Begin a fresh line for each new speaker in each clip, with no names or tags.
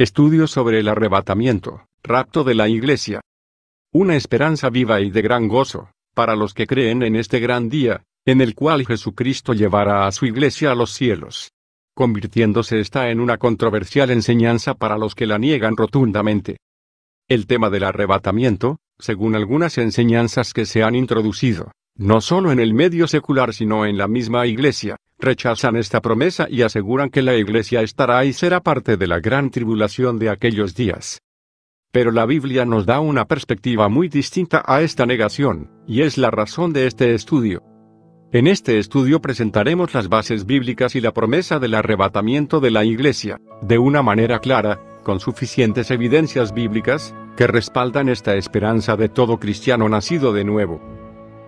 Estudio sobre el arrebatamiento, rapto de la Iglesia. Una esperanza viva y de gran gozo, para los que creen en este gran día, en el cual Jesucristo llevará a su Iglesia a los cielos. Convirtiéndose esta en una controversial enseñanza para los que la niegan rotundamente. El tema del arrebatamiento, según algunas enseñanzas que se han introducido, no solo en el medio secular sino en la misma Iglesia, rechazan esta promesa y aseguran que la Iglesia estará y será parte de la gran tribulación de aquellos días. Pero la Biblia nos da una perspectiva muy distinta a esta negación, y es la razón de este estudio. En este estudio presentaremos las bases bíblicas y la promesa del arrebatamiento de la Iglesia, de una manera clara, con suficientes evidencias bíblicas, que respaldan esta esperanza de todo cristiano nacido de nuevo.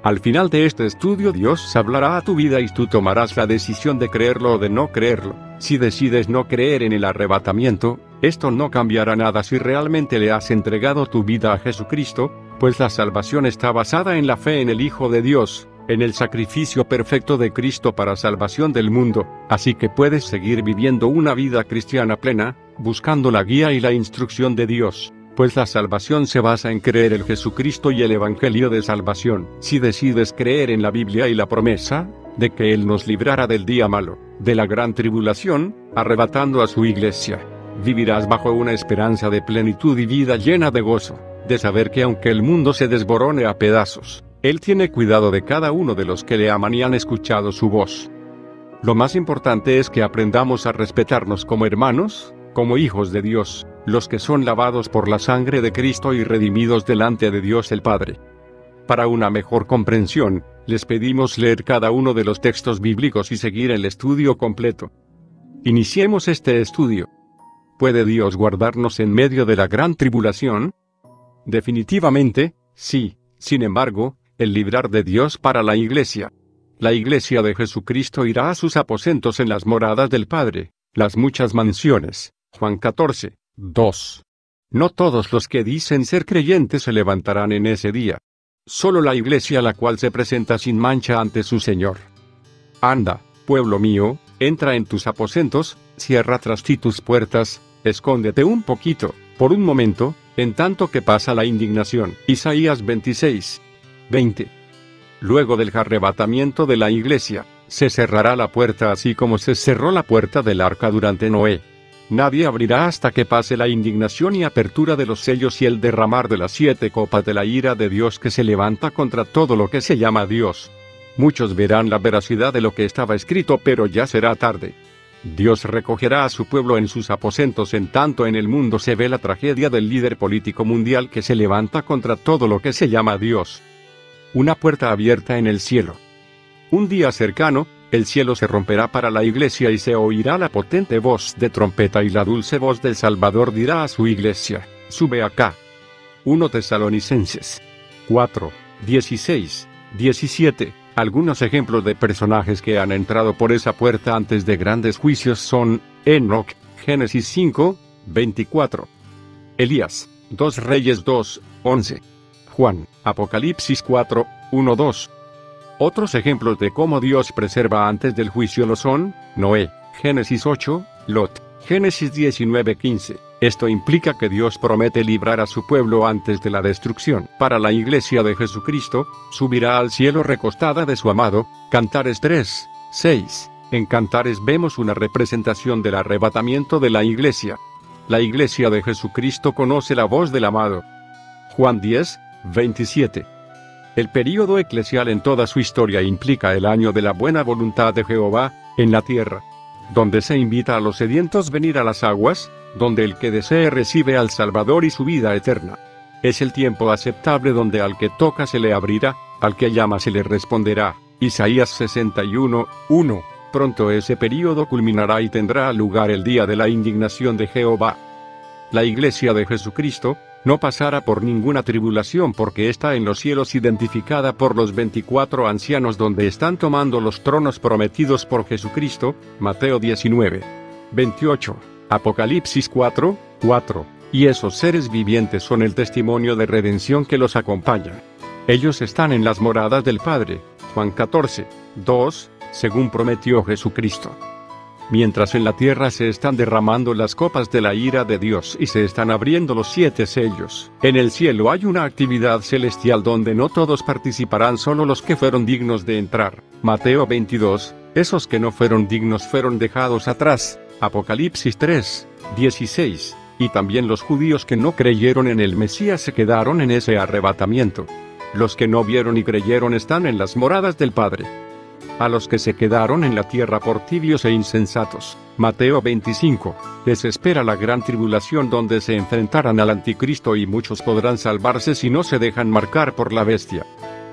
Al final de este estudio Dios hablará a tu vida y tú tomarás la decisión de creerlo o de no creerlo. Si decides no creer en el arrebatamiento, esto no cambiará nada si realmente le has entregado tu vida a Jesucristo, pues la salvación está basada en la fe en el Hijo de Dios, en el sacrificio perfecto de Cristo para salvación del mundo, así que puedes seguir viviendo una vida cristiana plena, buscando la guía y la instrucción de Dios. Pues la salvación se basa en creer en Jesucristo y el Evangelio de salvación. Si decides creer en la Biblia y la promesa de que Él nos librará del día malo, de la gran tribulación, arrebatando a su Iglesia, vivirás bajo una esperanza de plenitud y vida llena de gozo, de saber que aunque el mundo se desborone a pedazos, Él tiene cuidado de cada uno de los que le aman y han escuchado su voz. Lo más importante es que aprendamos a respetarnos como hermanos, como hijos de Dios, los que son lavados por la sangre de Cristo y redimidos delante de Dios el Padre. Para una mejor comprensión, les pedimos leer cada uno de los textos bíblicos y seguir el estudio completo. Iniciemos este estudio. ¿Puede Dios guardarnos en medio de la gran tribulación? Definitivamente, sí. Sin embargo, el librar de Dios para la Iglesia. La Iglesia de Jesucristo irá a sus aposentos en las moradas del Padre, las muchas mansiones. Juan 14, 2. No todos los que dicen ser creyentes se levantarán en ese día. Solo la Iglesia la cual se presenta sin mancha ante su Señor. Anda, pueblo mío, entra en tus aposentos, cierra tras ti tus puertas, escóndete un poquito, por un momento, en tanto que pasa la indignación. Isaías 26, 20. Luego del arrebatamiento de la Iglesia, se cerrará la puerta así como se cerró la puerta del arca durante Noé. Nadie abrirá hasta que pase la indignación y apertura de los sellos y el derramar de las 7 copas de la ira de Dios que se levanta contra todo lo que se llama Dios. Muchos verán la veracidad de lo que estaba escrito, pero ya será tarde. Dios recogerá a su pueblo en sus aposentos en tanto en el mundo se ve la tragedia del líder político mundial que se levanta contra todo lo que se llama Dios. Una puerta abierta en el cielo. Un día cercano, el cielo se romperá para la Iglesia y se oirá la potente voz de trompeta y la dulce voz del Salvador dirá a su Iglesia, sube acá. 1 Tesalonicenses 4, 16, 17. Algunos ejemplos de personajes que han entrado por esa puerta antes de grandes juicios son, Enoc, Génesis 5, 24. Elías, 2 Reyes 2, 11. Juan, Apocalipsis 4, 1, 2. Otros ejemplos de cómo Dios preserva antes del juicio lo son, Noé, Génesis 8, Lot, Génesis 19, 15. Esto implica que Dios promete librar a su pueblo antes de la destrucción. Para la Iglesia de Jesucristo, subirá al cielo recostada de su amado, Cantares 3, 6. En Cantares vemos una representación del arrebatamiento de la Iglesia. La Iglesia de Jesucristo conoce la voz del amado. Juan 10, 27. El período eclesial en toda su historia implica el año de la buena voluntad de Jehová, en la tierra, donde se invita a los sedientos venir a las aguas, donde el que desee recibe al Salvador y su vida eterna. Es el tiempo aceptable donde al que toca se le abrirá, al que llama se le responderá. Isaías 61, 1. Pronto ese período culminará y tendrá lugar el día de la indignación de Jehová. La Iglesia de Jesucristo no pasará por ninguna tribulación porque está en los cielos identificada por los 24 ancianos donde están tomando los tronos prometidos por Jesucristo, Mateo 19, 28, Apocalipsis 4, 4, y esos seres vivientes son el testimonio de redención que los acompaña. Ellos están en las moradas del Padre, Juan 14, 2, según prometió Jesucristo. mientras en la tierra se están derramando las copas de la ira de Dios y se están abriendo los 7 sellos. En el cielo hay una actividad celestial donde no todos participarán, solo los que fueron dignos de entrar. Mateo 22, esos que no fueron dignos fueron dejados atrás. Apocalipsis 3, 16, y también los judíos que no creyeron en el Mesías se quedaron en ese arrebatamiento. Los que no vieron y creyeron están en las moradas del Padre. A los que se quedaron en la tierra por tibios e insensatos, Mateo 25, les espera la gran tribulación donde se enfrentarán al anticristo y muchos podrán salvarse si no se dejan marcar por la bestia.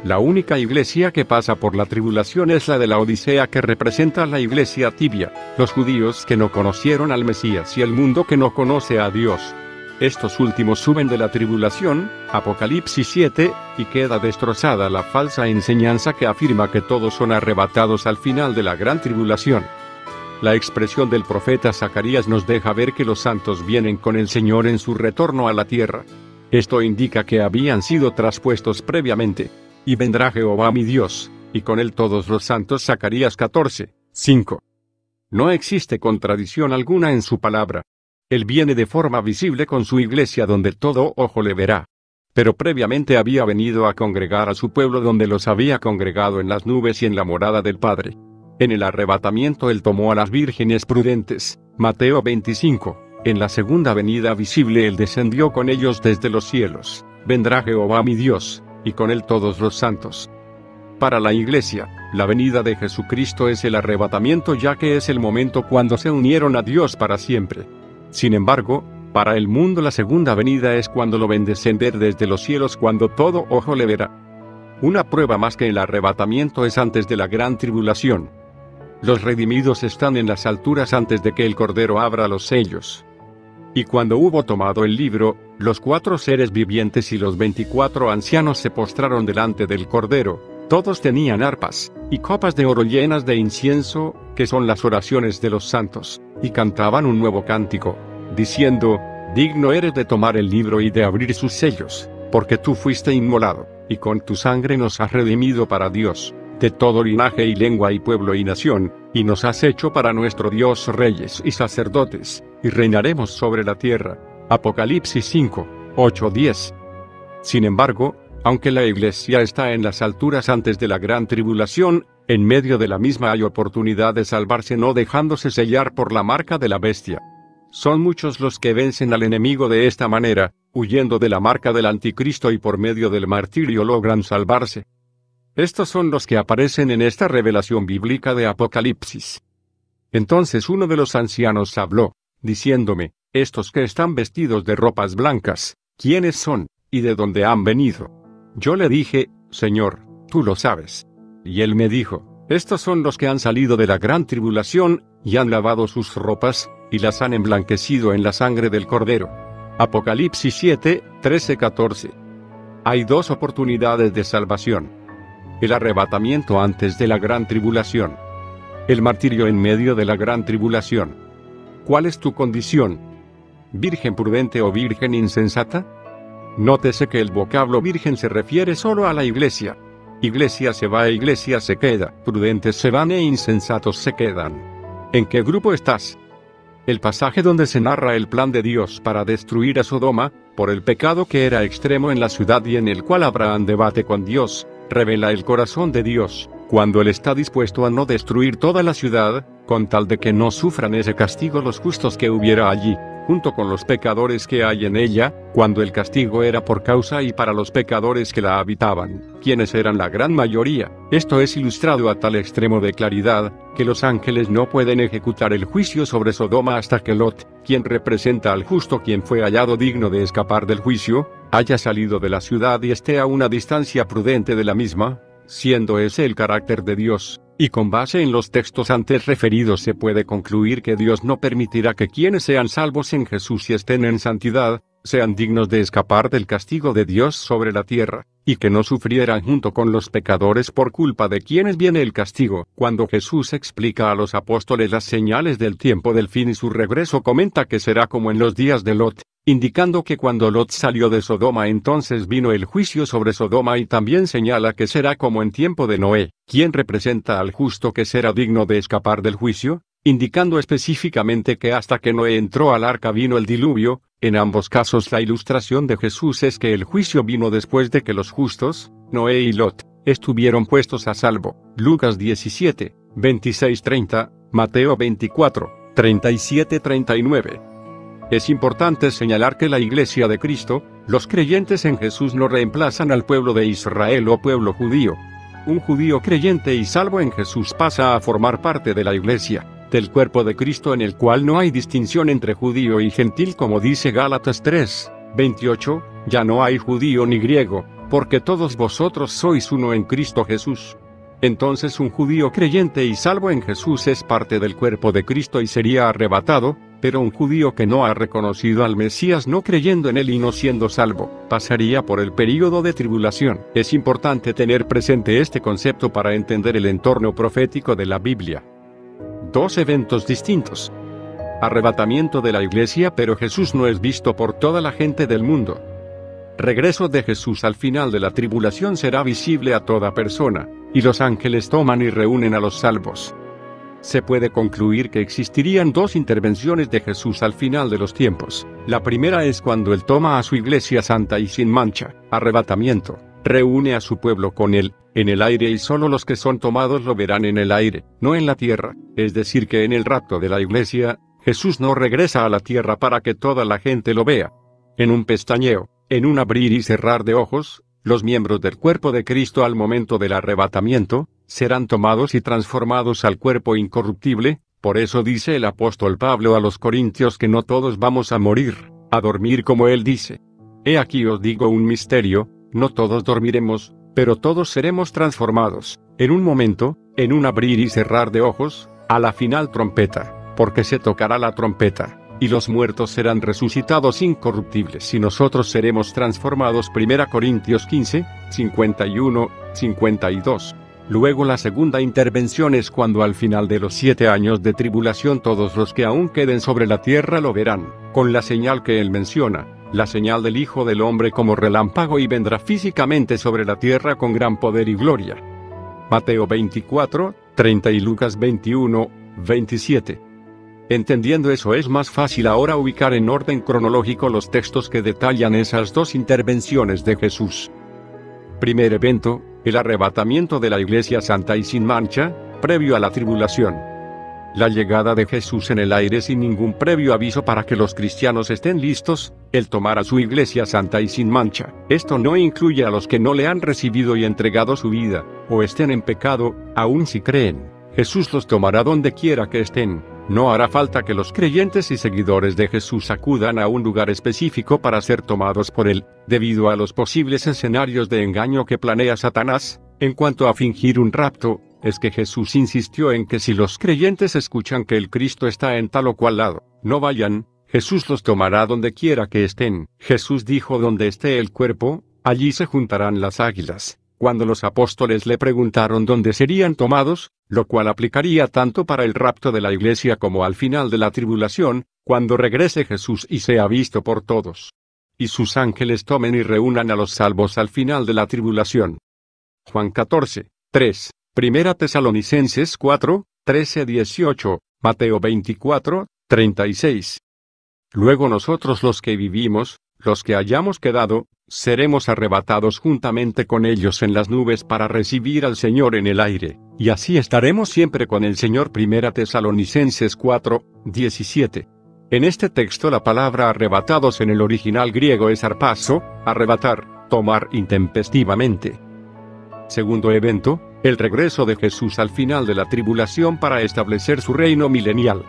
La única iglesia que pasa por la tribulación es la de la Odisea, que representa a la iglesia tibia, los judíos que no conocieron al Mesías y el mundo que no conoce a Dios. Estos últimos suben de la tribulación, Apocalipsis 7, y queda destrozada la falsa enseñanza que afirma que todos son arrebatados al final de la gran tribulación. La expresión del profeta Zacarías nos deja ver que los santos vienen con el Señor en su retorno a la tierra. Esto indica que habían sido traspuestos previamente. Y vendrá Jehová mi Dios, y con él todos los santos. Zacarías 14, 5. No existe contradicción alguna en su palabra. Él viene de forma visible con su iglesia donde todo ojo le verá. Pero previamente había venido a congregar a su pueblo donde los había congregado en las nubes y en la morada del Padre. En el arrebatamiento él tomó a las vírgenes prudentes, Mateo 25, en la segunda venida visible él descendió con ellos desde los cielos, vendrá Jehová mi Dios, y con él todos los santos. Para la iglesia, la venida de Jesucristo es el arrebatamiento, ya que es el momento cuando se unieron a Dios para siempre. Sin embargo, para el mundo la segunda venida es cuando lo ven descender desde los cielos, cuando todo ojo le verá. Una prueba más que el arrebatamiento es antes de la gran tribulación. Los redimidos están en las alturas antes de que el Cordero abra los sellos. Y cuando hubo tomado el libro, los 4 seres vivientes y los 24 ancianos se postraron delante del Cordero. Todos tenían arpas y copas de oro llenas de incienso, que son las oraciones de los santos, y cantaban un nuevo cántico, diciendo: digno eres de tomar el libro y de abrir sus sellos, porque tú fuiste inmolado, y con tu sangre nos has redimido para Dios, de todo linaje y lengua y pueblo y nación, y nos has hecho para nuestro Dios reyes y sacerdotes, y reinaremos sobre la tierra. Apocalipsis 5, 8, 10. Sin embargo, aunque la iglesia está en las alturas antes de la gran tribulación, en medio de la misma hay oportunidad de salvarse no dejándose sellar por la marca de la bestia. Son muchos los que vencen al enemigo de esta manera, huyendo de la marca del anticristo, y por medio del martirio logran salvarse. Estos son los que aparecen en esta revelación bíblica de Apocalipsis. Entonces uno de los ancianos habló, diciéndome: estos que están vestidos de ropas blancas, ¿quiénes son, y de dónde han venido? Yo le dije: Señor, tú lo sabes. Y él me dijo: estos son los que han salido de la gran tribulación, y han lavado sus ropas, y las han emblanquecido en la sangre del Cordero. Apocalipsis 7, 13, 14. Hay 2 oportunidades de salvación: el arrebatamiento antes de la gran tribulación, el martirio en medio de la gran tribulación. ¿Cuál es tu condición? ¿Virgen prudente o virgen insensata? Nótese que el vocablo virgen se refiere solo a la iglesia. Iglesia se va e iglesia se queda, prudentes se van e insensatos se quedan. ¿En qué grupo estás? El pasaje donde se narra el plan de Dios para destruir a Sodoma, por el pecado que era extremo en la ciudad y en el cual Abraham debate con Dios, revela el corazón de Dios, cuando Él está dispuesto a no destruir toda la ciudad, con tal de que no sufran ese castigo los justos que hubiera allí, junto con los pecadores que hay en ella, cuando el castigo era por causa y para los pecadores que la habitaban, quienes eran la gran mayoría. Esto es ilustrado a tal extremo de claridad, que los ángeles no pueden ejecutar el juicio sobre Sodoma hasta que Lot, quien representa al justo quien fue hallado digno de escapar del juicio, haya salido de la ciudad y esté a una distancia prudente de la misma, siendo ese el carácter de Dios. Y con base en los textos antes referidos se puede concluir que Dios no permitirá que quienes sean salvos en Jesús y estén en santidad, sean dignos de escapar del castigo de Dios sobre la tierra, y que no sufrieran junto con los pecadores por culpa de quienes viene el castigo. Cuando Jesús explica a los apóstoles las señales del tiempo del fin y su regreso, comenta que será como en los días de Lot, indicando que cuando Lot salió de Sodoma entonces vino el juicio sobre Sodoma, y también señala que será como en tiempo de Noé. ¿Quién representa al justo que será digno de escapar del juicio? indicando específicamente que hasta que Noé entró al arca vino el diluvio. En ambos casos la ilustración de Jesús es que el juicio vino después de que los justos, Noé y Lot, estuvieron puestos a salvo. Lucas 17, 26-30, Mateo 24, 37-39. Es importante señalar que la Iglesia de Cristo, los creyentes en Jesús no reemplazan al pueblo de Israel o pueblo judío. Un judío creyente y salvo en Jesús pasa a formar parte de la Iglesia, del cuerpo de Cristo en el cual no hay distinción entre judío y gentil como dice Gálatas 3, 28, ya no hay judío ni griego, porque todos vosotros sois uno en Cristo Jesús. Entonces un judío creyente y salvo en Jesús es parte del cuerpo de Cristo y sería arrebatado, pero un judío que no ha reconocido al Mesías no creyendo en él y no siendo salvo, pasaría por el período de tribulación. Es importante tener presente este concepto para entender el entorno profético de la Biblia. Dos eventos distintos. Arrebatamiento de la iglesia, pero Jesús no es visto por toda la gente del mundo. Regreso de Jesús al final de la tribulación será visible a toda persona, y los ángeles toman y reúnen a los salvos. Se puede concluir que existirían dos intervenciones de Jesús al final de los tiempos. La primera es cuando Él toma a su iglesia santa y sin mancha, arrebatamiento, reúne a su pueblo con Él, en el aire y solo los que son tomados lo verán en el aire, no en la tierra, es decir que en el rapto de la iglesia, Jesús no regresa a la tierra para que toda la gente lo vea. En un pestañeo, en un abrir y cerrar de ojos, los miembros del cuerpo de Cristo al momento del arrebatamiento, serán tomados y transformados al cuerpo incorruptible. Por eso dice el apóstol Pablo a los Corintios que no todos vamos a morir, a dormir como él dice. He aquí os digo un misterio, no todos dormiremos, pero todos seremos transformados, en un momento, en un abrir y cerrar de ojos, a la final trompeta, porque se tocará la trompeta. Y los muertos serán resucitados incorruptibles y nosotros seremos transformados. 1 Corintios 15, 51, 52. Luego la segunda intervención es cuando al final de los 7 años de tribulación todos los que aún queden sobre la tierra lo verán, con la señal que él menciona, la señal del Hijo del Hombre como relámpago y vendrá físicamente sobre la tierra con gran poder y gloria. Mateo 24, 30 y Lucas 21, 27. Entendiendo eso es más fácil ahora ubicar en orden cronológico los textos que detallan esas dos intervenciones de Jesús. Primer evento, el arrebatamiento de la iglesia santa y sin mancha, previo a la tribulación. La llegada de Jesús en el aire sin ningún previo aviso para que los cristianos estén listos, Él tomará su iglesia santa y sin mancha. Esto no incluye a los que no le han recibido y entregado su vida, o estén en pecado, aun si creen. Jesús los tomará donde quiera que estén. No hará falta que los creyentes y seguidores de Jesús acudan a un lugar específico para ser tomados por Él, debido a los posibles escenarios de engaño que planea Satanás. En cuanto a fingir un rapto, es que Jesús insistió en que si los creyentes escuchan que el Cristo está en tal o cual lado, no vayan, Jesús los tomará donde quiera que estén. Jesús dijo: donde esté el cuerpo, allí se juntarán las águilas. Cuando los apóstoles le preguntaron dónde serían tomados, lo cual aplicaría tanto para el rapto de la iglesia como al final de la tribulación, cuando regrese Jesús y sea visto por todos. Y sus ángeles tomen y reúnan a los salvos al final de la tribulación. Juan 14, 3, 1 Tesalonicenses 4, 13-18, Mateo 24, 36. Luego nosotros los que vivimos, los que hayamos quedado, seremos arrebatados juntamente con ellos en las nubes para recibir al Señor en el aire, y así estaremos siempre con el Señor. 1 Tesalonicenses 4, 17. En este texto la palabra arrebatados en el original griego es arpazo, arrebatar, tomar intempestivamente. Segundo evento, el regreso de Jesús al final de la tribulación para establecer su reino milenial.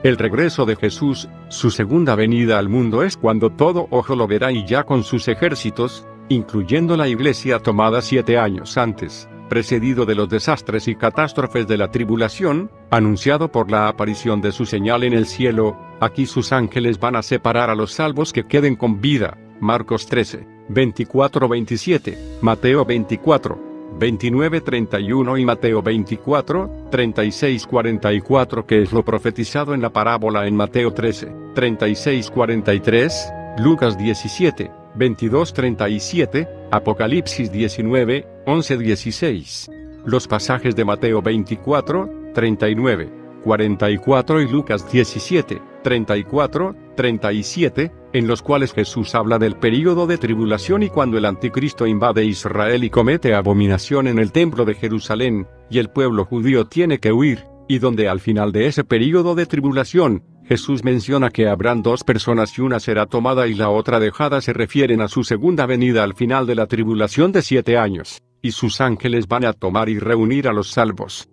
El regreso de Jesús, su segunda venida al mundo, es cuando todo ojo lo verá y ya con sus ejércitos, incluyendo la iglesia tomada 7 años antes, precedido de los desastres y catástrofes de la tribulación, anunciado por la aparición de su señal en el cielo. Aquí sus ángeles van a separar a los salvos que queden con vida. Marcos 13, 24-27, Mateo 24. 29-31 y Mateo 24, 36-44, que es lo profetizado en la parábola en Mateo 13, 36-43, Lucas 17, 22-37, Apocalipsis 19, 11-16. Los pasajes de Mateo 24, 39, 44 y Lucas 17, 34, 37, en los cuales Jesús habla del período de tribulación y cuando el anticristo invade Israel y comete abominación en el templo de Jerusalén, y el pueblo judío tiene que huir, y donde al final de ese período de tribulación, Jesús menciona que habrán dos personas y una será tomada y la otra dejada, se refieren a su segunda venida al final de la tribulación de 7 años, y sus ángeles van a tomar y reunir a los salvos.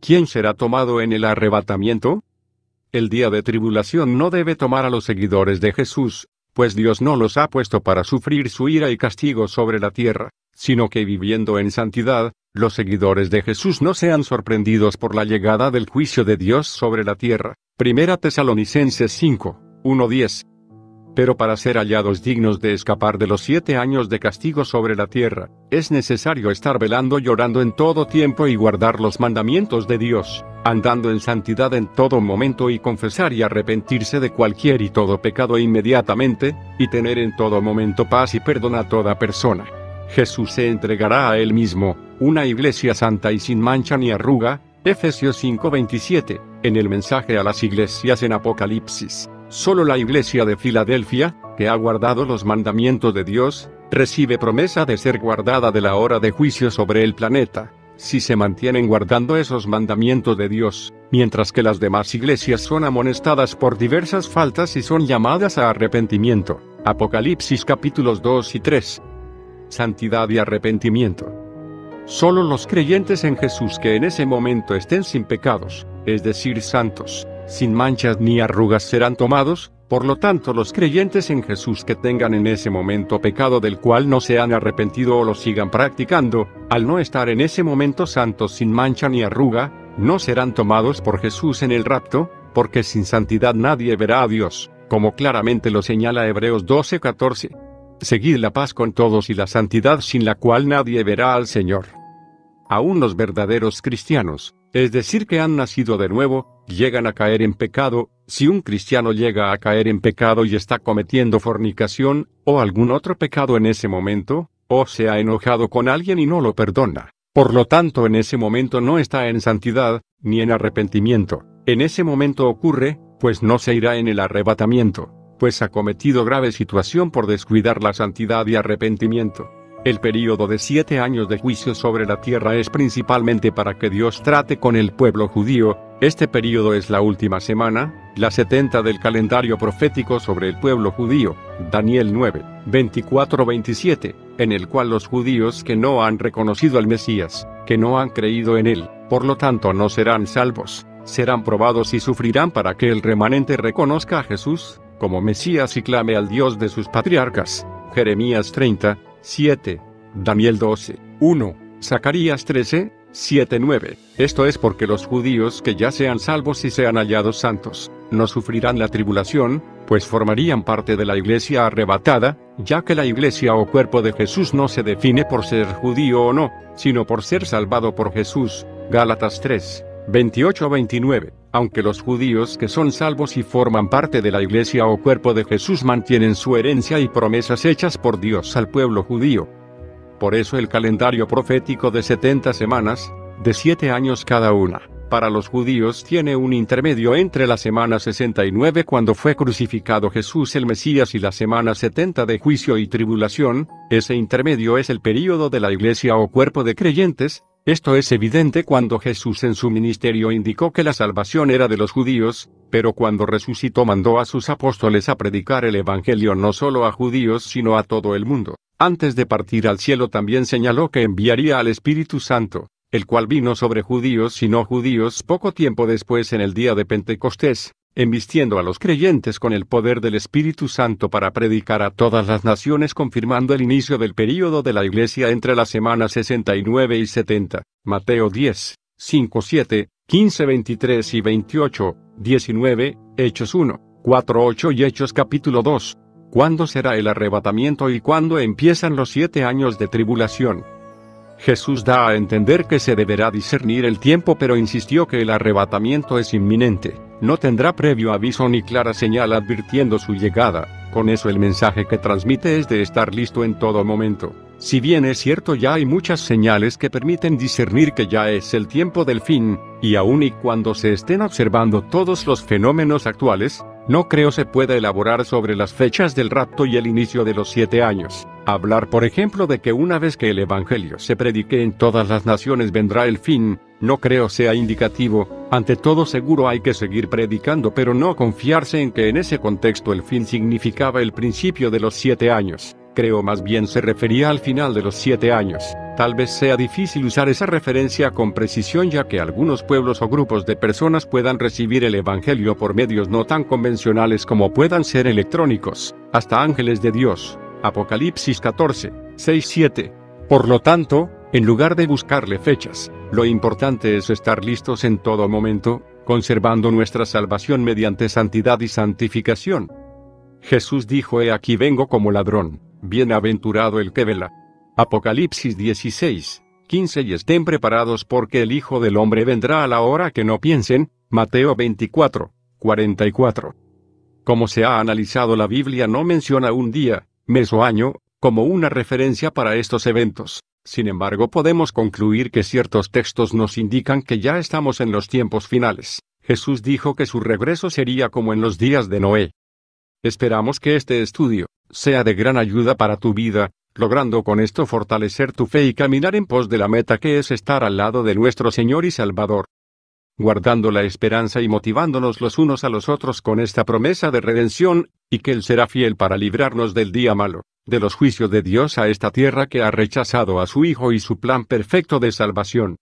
¿Quién será tomado en el arrebatamiento? El día de tribulación no debe tomar a los seguidores de Jesús, pues Dios no los ha puesto para sufrir su ira y castigo sobre la tierra, sino que viviendo en santidad, los seguidores de Jesús no sean sorprendidos por la llegada del juicio de Dios sobre la tierra. Primera Tesalonicenses 5, 1-10. Pero para ser hallados dignos de escapar de los 7 años de castigo sobre la tierra, es necesario estar velando y orando en todo tiempo y guardar los mandamientos de Dios, andando en santidad en todo momento y confesar y arrepentirse de cualquier y todo pecado inmediatamente, y tener en todo momento paz y perdón a toda persona. Jesús se entregará a Él mismo, una iglesia santa y sin mancha ni arruga, Efesios 5:27, en el mensaje a las iglesias en Apocalipsis. Solo la iglesia de Filadelfia, que ha guardado los mandamientos de Dios, recibe promesa de ser guardada de la hora de juicio sobre el planeta, si se mantienen guardando esos mandamientos de Dios, mientras que las demás iglesias son amonestadas por diversas faltas y son llamadas a arrepentimiento. Apocalipsis capítulos 2 y 3. Santidad y arrepentimiento. Solo los creyentes en Jesús que en ese momento estén sin pecados, es decir, santos, sin manchas ni arrugas serán tomados. Por lo tanto, los creyentes en Jesús que tengan en ese momento pecado del cual no se han arrepentido o lo sigan practicando, al no estar en ese momento santos sin mancha ni arruga, no serán tomados por Jesús en el rapto, porque sin santidad nadie verá a Dios, como claramente lo señala Hebreos 12:14. Seguid la paz con todos y la santidad sin la cual nadie verá al Señor. Aún los verdaderos cristianos, es decir que han nacido de nuevo, llegan a caer en pecado. Si un cristiano llega a caer en pecado y está cometiendo fornicación, o algún otro pecado en ese momento, o se ha enojado con alguien y no lo perdona, por lo tanto en ese momento no está en santidad, ni en arrepentimiento. En ese momento ocurre, pues no se irá en el arrebatamiento, pues ha cometido grave situación por descuidar la santidad y arrepentimiento. El período de 7 años de juicio sobre la tierra es principalmente para que Dios trate con el pueblo judío. Este período es la última semana, la 70 del calendario profético sobre el pueblo judío, Daniel 9, 24-27, en el cual los judíos que no han reconocido al Mesías, que no han creído en él, por lo tanto no serán salvos, serán probados y sufrirán para que el remanente reconozca a Jesús como Mesías y clame al Dios de sus patriarcas. Jeremías 30, 7, Daniel 12, 1, Zacarías 13, 7, 9. Esto es porque los judíos que ya sean salvos y sean hallados santos, no sufrirán la tribulación, pues formarían parte de la iglesia arrebatada, ya que la iglesia o cuerpo de Jesús no se define por ser judío o no, sino por ser salvado por Jesús. Gálatas 3, 28-29. Aunque los judíos que son salvos y forman parte de la iglesia o cuerpo de Jesús mantienen su herencia y promesas hechas por Dios al pueblo judío. Por eso el calendario profético de 70 semanas, de 7 años cada una, para los judíos tiene un intermedio entre la semana 69 cuando fue crucificado Jesús el Mesías y la semana 70 de juicio y tribulación. Ese intermedio es el período de la iglesia o cuerpo de creyentes. Esto es evidente cuando Jesús en su ministerio indicó que la salvación era de los judíos, pero cuando resucitó mandó a sus apóstoles a predicar el evangelio no solo a judíos sino a todo el mundo. Antes de partir al cielo también señaló que enviaría al Espíritu Santo, el cual vino sobre judíos y no judíos poco tiempo después en el día de Pentecostés, embistiendo a los creyentes con el poder del Espíritu Santo para predicar a todas las naciones, confirmando el inicio del período de la iglesia entre las semanas 69 y 70. Mateo 10, 5, 7, 15, 23 y 28, 19, Hechos 1, 4, 8 y Hechos capítulo 2. ¿Cuándo será el arrebatamiento y cuándo empiezan los 7 años de tribulación? Jesús da a entender que se deberá discernir el tiempo, pero insistió que el arrebatamiento es inminente. No tendrá previo aviso ni clara señal advirtiendo su llegada. Con eso el mensaje que transmite es de estar listo en todo momento. Si bien es cierto, ya hay muchas señales que permiten discernir que ya es el tiempo del fin, y aun y cuando se estén observando todos los fenómenos actuales, no creo se pueda elaborar sobre las fechas del rapto y el inicio de los 7 años. Hablar, por ejemplo, de que una vez que el Evangelio se predique en todas las naciones vendrá el fin, no creo sea indicativo. Ante todo, seguro hay que seguir predicando, pero no confiarse en que en ese contexto el fin significaba el principio de los 7 años. Creo más bien se refería al final de los 7 años. Tal vez sea difícil usar esa referencia con precisión, ya que algunos pueblos o grupos de personas puedan recibir el Evangelio por medios no tan convencionales como puedan ser electrónicos, hasta ángeles de Dios. Apocalipsis 14, 6-7. Por lo tanto, en lugar de buscarle fechas, lo importante es estar listos en todo momento, conservando nuestra salvación mediante santidad y santificación. Jesús dijo: He aquí vengo como ladrón. Bienaventurado el que vela. Apocalipsis 16, 15. Y estén preparados porque el Hijo del Hombre vendrá a la hora que no piensen. Mateo 24, 44. Como se ha analizado, la Biblia no menciona un día, mes o año, como una referencia para estos eventos. Sin embargo, podemos concluir que ciertos textos nos indican que ya estamos en los tiempos finales. Jesús dijo que su regreso sería como en los días de Noé. Esperamos que este estudio sea de gran ayuda para tu vida, logrando con esto fortalecer tu fe y caminar en pos de la meta, que es estar al lado de nuestro Señor y Salvador, guardando la esperanza y motivándonos los unos a los otros con esta promesa de redención, y que Él será fiel para librarnos del día malo, de los juicios de Dios a esta tierra que ha rechazado a su Hijo y su plan perfecto de salvación.